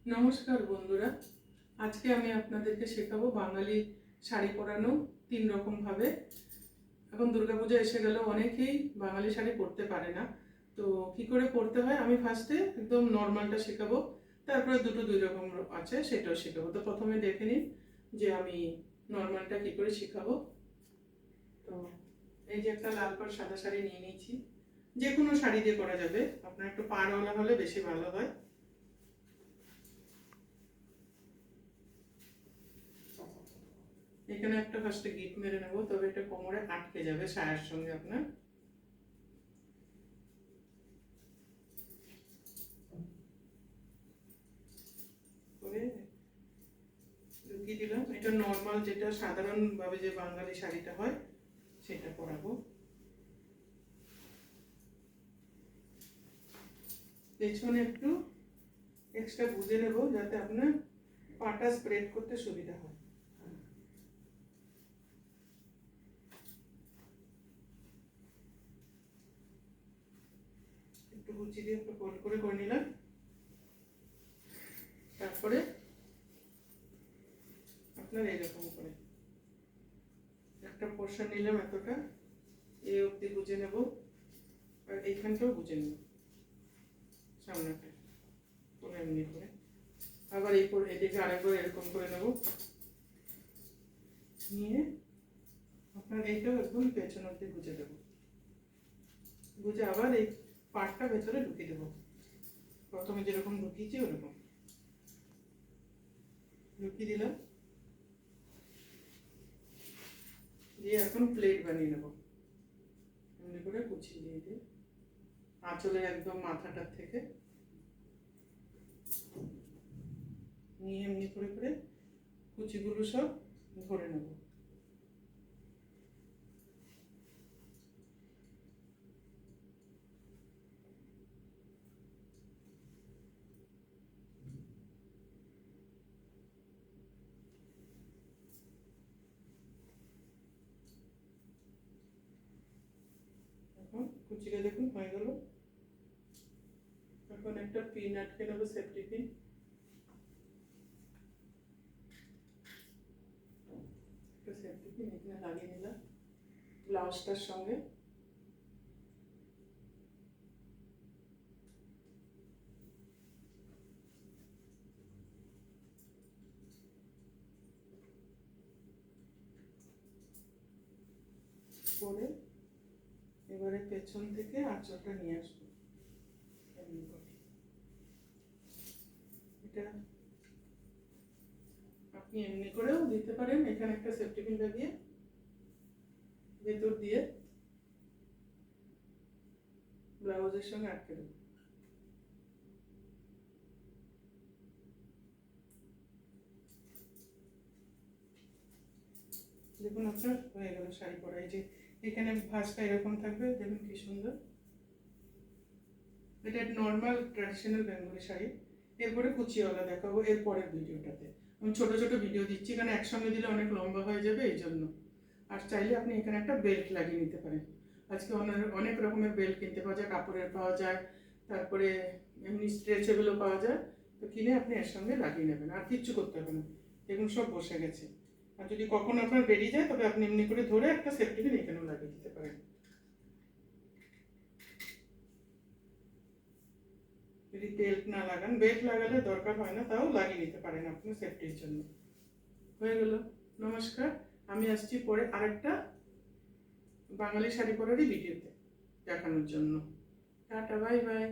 নমস্কার বন্ধুরা, আজকে আমি আপনাদেরকে শেখাবো বাঙালি শাড়ি পরানো 3 রকম ভাবে। এখন দুর্গাপূজা এসে গেল, অনেকেই বাঙালি শাড়ি পরতে পারে না, তো কি করে পরতে হয় আমি ফার্স্টে একদম নর্মালটা শেখাবো, তারপরে দুটো 2 রকম আছে সেটাও শেখাবো। তো প্রথমে দেখে নিন যে আমি নর্মালটা কি করে শেখাবো। তো এই যে একটা লাল পাড় সাদা শাড়ি নিয়ে নিয়েছি, যে কোনো শাড়ি দিয়ে করা যাবে, আপনার একটু পাড়ওয়ালা হলে বেশি ভালো হয়। এখানে একটা ফার্স্টে গিট মেরে নেবো, তবে এটা কোমরে আটকে যাবে সায়ার সঙ্গে আপনার। ঢুকিয়ে দিলাম। এটা নর্মাল, যেটা সাধারণভাবে যে বাঙালি শাড়িটা হয় সেটা পরাবো। পেছনে একটু এক্সট্রা গুঁজে নেবো যাতে আপনার পাটা স্প্রেড করতে সুবিধা হয়। একটু গুঁচি দিয়ে একটু ফোল্ড করে নিলাম। তারপরে আপনার এরকম করে একটা পোর্শন নিলাম, এতটা এই অবধি গুঁজে নেব, আর এইখানটাও গুঁজে নেব সামনেটা করে এমনি করে। আবার এদিকে আরেকবার এরকম করে নেব, নিয়ে আপনার এইটাও একদম পেছন অব্দি গুঁজে দেবো। গুঁজে আবার এই পাটটা ভেতরে ঢুকিয়ে দেবো, প্রথমে যেরকম ঢুকিয়েছি ওরকম ঢুকিয়ে দিলাম। দিয়ে এখন প্লেট বানিয়ে নেবো, এমনি করে কুচি দিয়ে দিয়ে আঁচলের একদম মাথাটার থেকে নিয়ে এমনি করে করে কুচিগুলো সব ধরে নেব। এখন কুচিটা দেখুন হয়ে গেল। এখন একটা পিন আটকে নেবো, সেফটি পিন। একটা সেফটি পিন এখানে লাগিয়ে নিলাম ব্লাউজটার সঙ্গে। করে এবারে পেছন থেকে আঁচলটা নিয়ে আসবো এমনি করে। এটা আপনি এমনি করেও দিতে পারেন, এখানে একটা সেফটি পিন লাগিয়ে ভেতর দিয়ে ব্লাউজের সঙ্গে আটকে দেবো। দেখুন আপনার হয়ে গেল শাড়ি পরা। এই যে এখানে ভাঁজটা এরকম থাকবে, দেখুন কি সুন্দর। এটা নর্মাল ট্র্যাডিশনাল বেঙ্গলি শাড়ি। এরপরে কুচিওয়ালা দেখাবো এর পরের ভিডিওটাতে। আমি ছোট ছোট ভিডিও দিচ্ছি, কারণ একসঙ্গে দিলে অনেক লম্বা হয়ে যাবে এই জন্য। আর চাইলে আপনি এখানে একটা বেল্ট লাগিয়ে নিতে পারেন। আজকে অনেক রকমের বেল্ট কিনতে পাওয়া যায়, কাপড়ের পাওয়া যায়, তারপরে এমনি স্ট্রেচেবলও পাওয়া যায়। তো কিনে আপনি এর সঙ্গে লাগিয়ে নেবেন, আর কিচ্ছু করতে হবে না, দেখুন সব বসে গেছে। আর যদি কখনো আপনার বেরিয়ে যায় তবে আপনি এমনি করে ধরে একটা সেফটি পিন এখানেও লাগিয়ে দিতে পারেন। যদি বেল্ট না লাগান, বেল্ট লাগালে দরকার হয় না, তাও লাগিয়ে নিতে পারেন আপনার সেফটির জন্য। হয়ে গেল। নমস্কার, আমি আসছি পরে আরেকটা বাঙালি শাড়ি পরারই ভিডিওতে দেখানোর জন্য। Tata, bye bye.